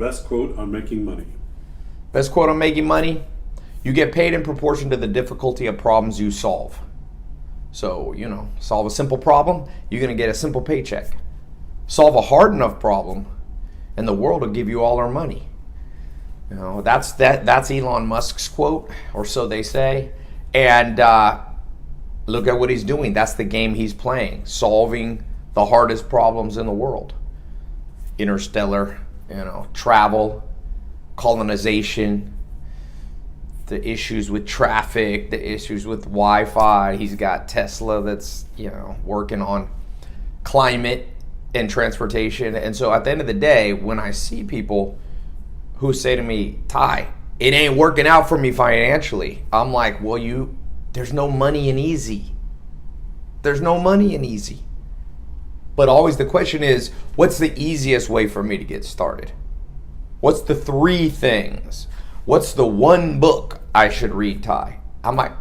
Best quote on making money. Best quote on making money: you get paid in proportion to the difficulty of problems you solve. So, solve a simple problem, you're going to get a simple paycheck. Solve a hard enough problem, and the world will give you all our money. That's Elon Musk's quote, or so they say. And look at what he's doing. That's the game he's playing, solving the hardest problems in the world. Interstellar, travel, colonization, the issues with traffic, the issues with Wi-Fi. He's got Tesla that's, working on climate and transportation. And so at the end of the day, when I see people who say to me, Tai, it ain't working out for me financially, I'm like, well, there's no money in easy. There's no money in easy. But always the question is, what's the easiest way for me to get started? What's the 3 things? What's the 1 book I should read, Tai? I'm like,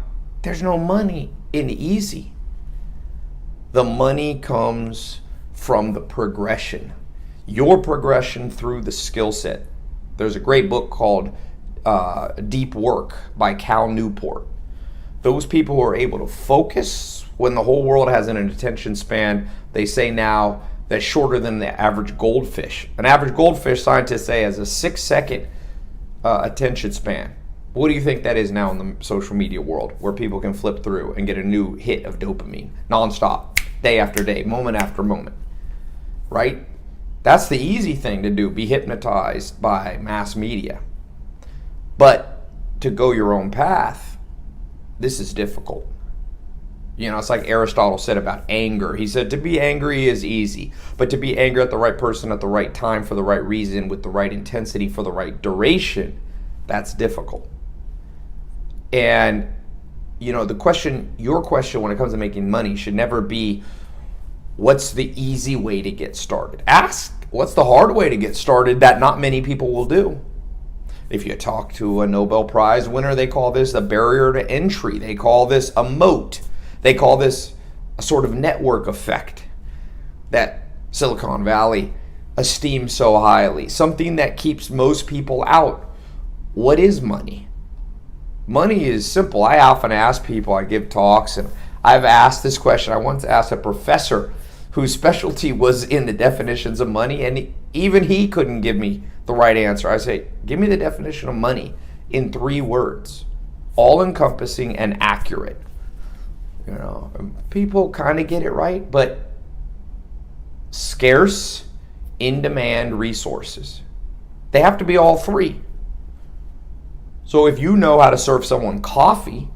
there's no money in easy. The money comes from the progression. Your progression through the skill set. There's a great book called Deep Work by Cal Newport. Those people who are able to focus when the whole world has an attention span, they say now, that's shorter than the average goldfish. An average goldfish, scientists say, has a 6-second attention span. What do you think that is now in the social media world, where people can flip through and get a new hit of dopamine nonstop, day after day, moment after moment, right? That's the easy thing to do, be hypnotized by mass media. But to go your own path, this is difficult. It's like Aristotle said about anger. He said to be angry is easy, but to be angry at the right person at the right time for the right reason with the right intensity for the right duration, that's difficult. And, your question when it comes to making money should never be, what's the easy way to get started? Ask, what's the hard way to get started that not many people will do? If you talk to a Nobel Prize winner, they call this a barrier to entry. They call this a moat. They call this a sort of network effect that Silicon Valley esteems so highly, something that keeps most people out. What is money? Money is simple. I often ask people, I give talks, and I've asked this question. I once asked a professor whose specialty was in the definitions of money, and even he couldn't give me the right answer. I say, give me the definition of money in 3 words, all-encompassing and accurate. People kind of get it right, but scarce, in-demand resources. They have to be all 3. So if you know how to serve someone coffee,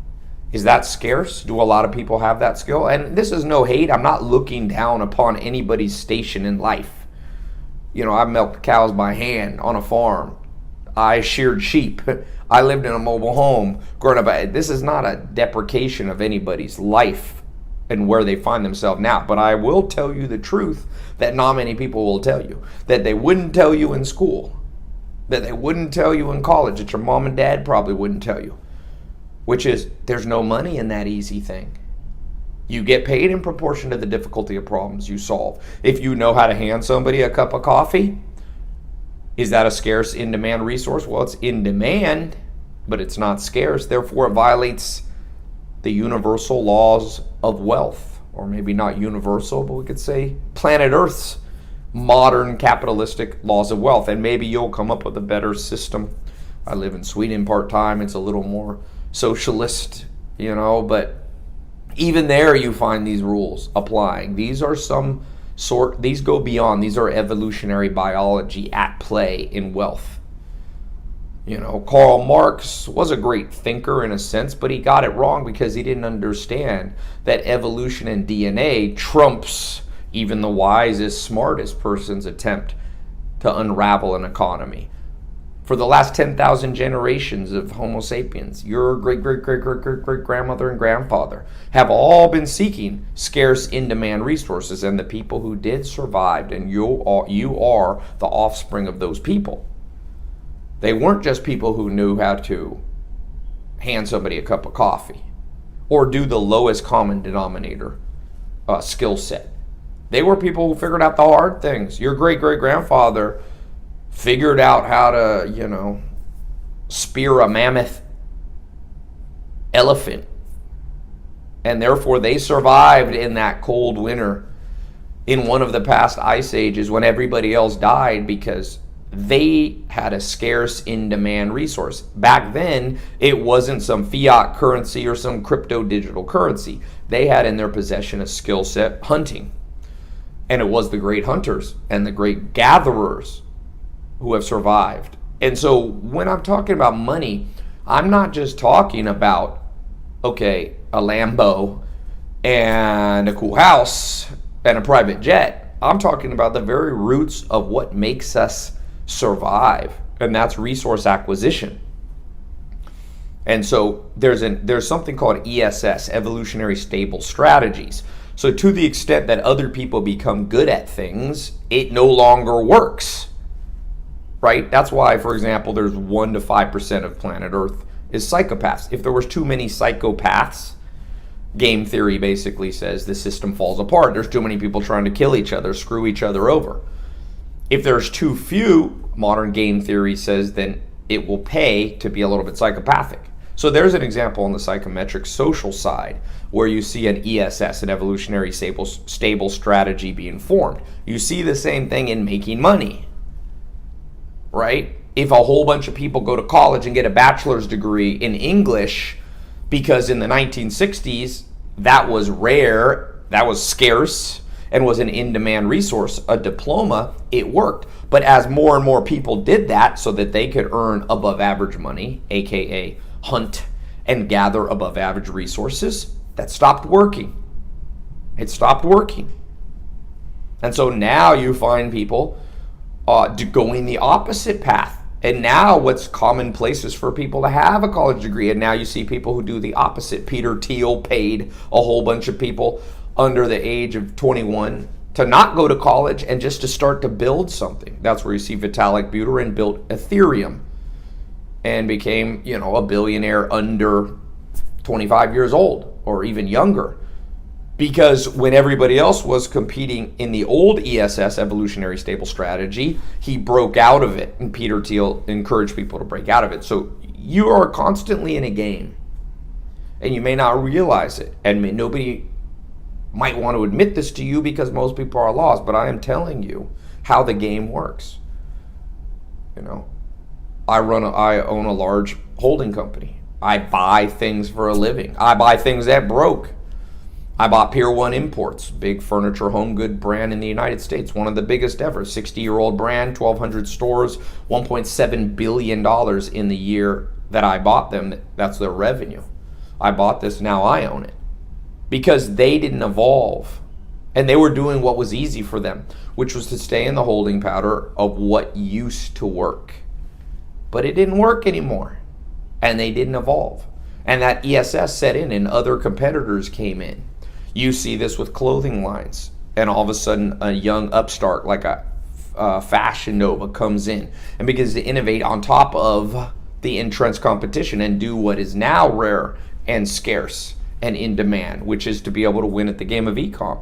is that scarce? Do a lot of people have that skill? And this is no hate. I'm not looking down upon anybody's station in life. I milked cows by hand on a farm. I sheared sheep. I lived in a mobile home growing up. This is not a deprecation of anybody's life and where they find themselves now. But I will tell you the truth that not many people will tell you, that they wouldn't tell you in school, that they wouldn't tell you in college, that your mom and dad probably wouldn't tell you, which is there's no money in that easy thing. You get paid in proportion to the difficulty of problems you solve. If you know how to hand somebody a cup of coffee, is that a scarce, in-demand resource? Well, it's in demand, but it's not scarce. Therefore, it violates the universal laws of wealth. Or maybe not universal, but we could say planet Earth's modern capitalistic laws of wealth. And maybe you'll come up with a better system. I live in Sweden part-time. It's a little more socialist, but even there you find these rules applying. These go beyond. These are evolutionary biology at play in wealth. Karl Marx was a great thinker in a sense, but he got it wrong because he didn't understand that evolution and DNA trumps even the wisest, smartest person's attempt to unravel an economy. For the last 10,000 generations of Homo sapiens, your great-great-great-great-great-grandmother and grandfather have all been seeking scarce, in-demand resources, and the people who did survived, and you are the offspring of those people. They weren't just people who knew how to hand somebody a cup of coffee or do the lowest common denominator skill set. They were people who figured out the hard things. Your great-great-grandfather figured out how to, spear a mammoth elephant. And therefore they survived in that cold winter in one of the past ice ages when everybody else died, because they had a scarce in-demand resource. Back then, it wasn't some fiat currency or some crypto digital currency. They had in their possession a skill set, hunting. And it was the great hunters and the great gatherers who have survived. And so when I'm talking about money, I'm not just talking about, okay, a Lambo and a cool house and a private jet. I'm talking about the very roots of what makes us survive, and that's resource acquisition. And so there's something called ESS, evolutionary stable strategies. So to the extent that other people become good at things, it no longer works, right? That's why, for example, there's 1 to 5% of planet Earth is psychopaths. If there was too many psychopaths, game theory basically says the system falls apart. There's too many people trying to kill each other, screw each other over. If there's too few, modern game theory says then it will pay to be a little bit psychopathic. So there's an example on the psychometric social side where you see an ESS, an evolutionary stable strategy being formed. You see the same thing in making money, right? If a whole bunch of people go to college and get a bachelor's degree in English, because in the 1960s, that was rare, that was scarce, and was an in-demand resource, a diploma, it worked. But as more and more people did that so that they could earn above average money, aka hunt and gather above average resources, that stopped working. It stopped working. And so now you find people going the opposite path. And now what's commonplace is for people to have a college degree. And now you see people who do the opposite. Peter Thiel paid a whole bunch of people under the age of 21 to not go to college and just to start to build something. That's where you see Vitalik Buterin built Ethereum and became, a billionaire under 25 years old or even younger. Because when everybody else was competing in the old ESS, evolutionary stable strategy, he broke out of it, and Peter Thiel encouraged people to break out of it. So you are constantly in a game, and you may not realize it, and nobody might want to admit this to you because most people are lost, but I am telling you how the game works. I own a large holding company. I buy things for a living. I buy things that broke. I bought Pier 1 Imports, big furniture home good brand in the United States, one of the biggest ever, 60-year-old brand, 1,200 stores, $1.7 billion in the year that I bought them. That's their revenue. I bought this, now I own it. Because they didn't evolve. And they were doing what was easy for them, which was to stay in the holding pattern of what used to work. But it didn't work anymore. And they didn't evolve. And that ESS set in and other competitors came in. You see this with clothing lines, and all of a sudden a young upstart like a Fashion Nova comes in and begins to innovate on top of the entrenched competition and do what is now rare and scarce and in demand, which is to be able to win at the game of e-com.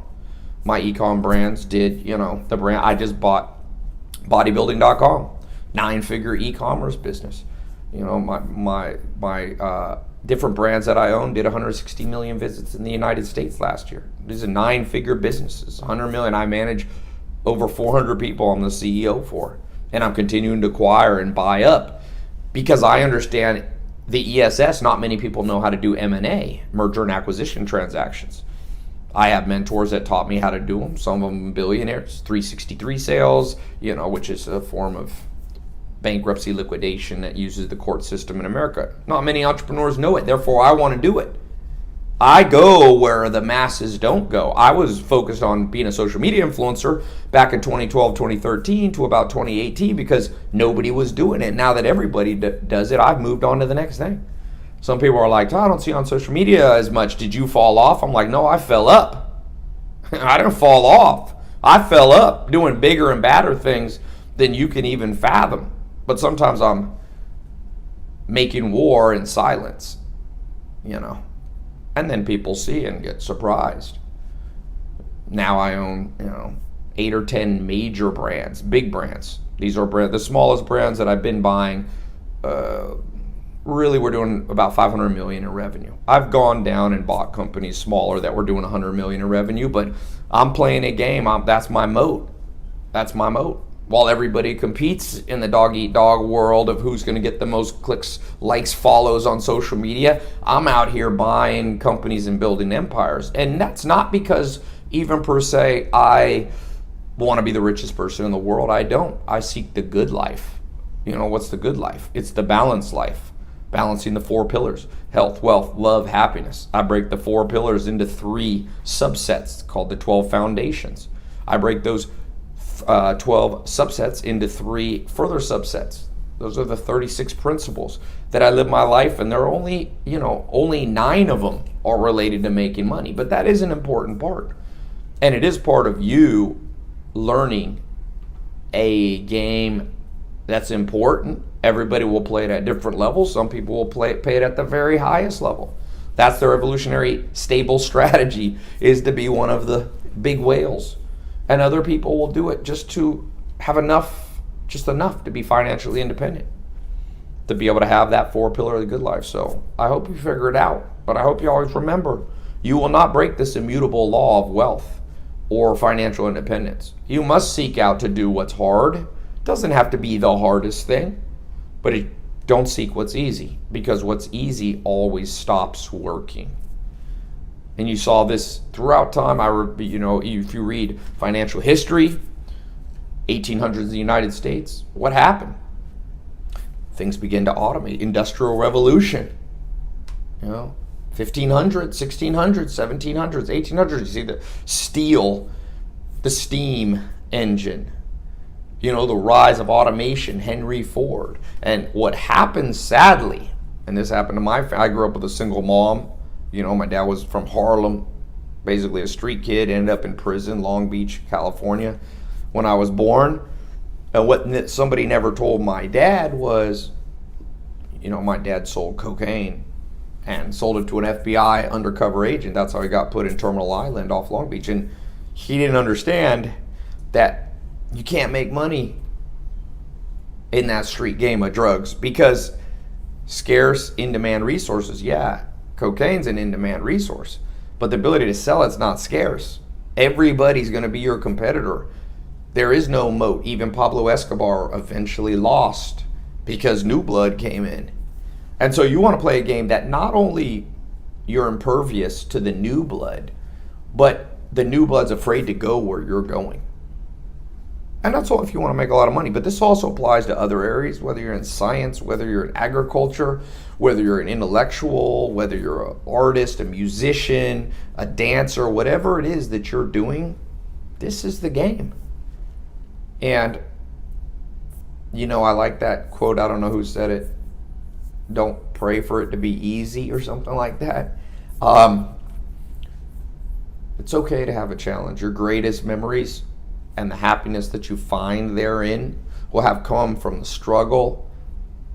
My e-com brands did, the brand I just bought, bodybuilding.com, 9-figure e-commerce business. My different brands that I own did 160 million visits in the United States last year. These are 9-figure businesses, 100 million. I manage over 400 people I'm the CEO for. And I'm continuing to acquire and buy up because I understand the ESS. Not many people know how to do M&A, merger and acquisition transactions. I have mentors that taught me how to do them. Some of them billionaires, 363 sales, which is a form of bankruptcy liquidation that uses the court system in America. Not many entrepreneurs know it, therefore I want to do it. I go where the masses don't go. I was focused on being a social media influencer back in 2012, 2013 to about 2018 because nobody was doing it. Now that everybody does it, I've moved on to the next thing. Some people are like, I don't see you on social media as much. Did you fall off? I'm like, no, I fell up. I didn't fall off. I fell up doing bigger and badder things than you can even fathom. But sometimes I'm making war in silence, and then people see and get surprised. Now I own, 8 or 10 major brands, big brands. These are the smallest brands that I've been buying. Really, we're doing about 500 million in revenue. I've gone down and bought companies smaller that were doing 100 million in revenue, but I'm playing a game. That's my moat. That's my moat. While everybody competes in the dog eat dog world of who's going to get the most clicks, likes, follows on social media, I'm out here buying companies and building empires. And that's not because even per se I want to be the richest person in the world. I don't. I seek the good life. You know, what's the good life? It's the balanced life. Balancing the 4 pillars: health, wealth, love, happiness. I break the 4 pillars into 3 subsets called the 12 foundations. I break those 12 subsets into 3 further subsets. Those are the 36 principles that I live my life, and there are only 9 of them are related to making money. But that is an important part. And it is part of you learning a game that's important. Everybody will play it at different levels. Some people will pay it at the very highest level. That's their evolutionary stable strategy, is to be one of the big whales. And other people will do it just to have enough to be financially independent, to be able to have that 4 pillar of the good life. So I hope you figure it out. But I hope you always remember, you will not break this immutable law of wealth or financial independence. You must seek out to do what's hard. It doesn't have to be the hardest thing. But don't seek what's easy, because what's easy always stops working. And you saw this throughout time. If you read financial history, 1800s in the United States, what happened? Things began to automate. Industrial Revolution. 1500s, 1600s, 1700s, 1800s. You see the steel, the steam engine. The rise of automation, Henry Ford. And what happened, sadly, and this happened to my family, I grew up with a single mom. My dad was from Harlem, basically a street kid, ended up in prison, Long Beach, California, when I was born. And what somebody never told my dad was, my dad sold cocaine and sold it to an FBI undercover agent. That's how he got put in Terminal Island off Long Beach. And he didn't understand that you can't make money in that street game of drugs, because scarce, in-demand resources, cocaine's an in-demand resource, but the ability to sell it's not scarce. Everybody's going to be your competitor. There is no moat. Even Pablo Escobar eventually lost because new blood came in. And so you want to play a game that not only you're impervious to the new blood, but the new blood's afraid to go where you're going. And that's all if you want to make a lot of money. But this also applies to other areas, whether you're in science, whether you're in agriculture, whether you're an intellectual, whether you're an artist, a musician, a dancer, whatever it is that you're doing, this is the game. And, I like that quote. I don't know who said it. Don't pray for it to be easy or something like that. It's okay to have a challenge. Your greatest memories and the happiness that you find therein will have come from the struggle.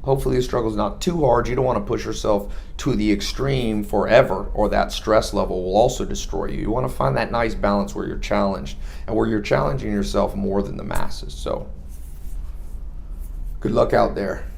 Hopefully the struggle is not too hard. You don't want to push yourself to the extreme forever, or that stress level will also destroy you. You want to find that nice balance where you're challenged and where you're challenging yourself more than the masses. So good luck out there.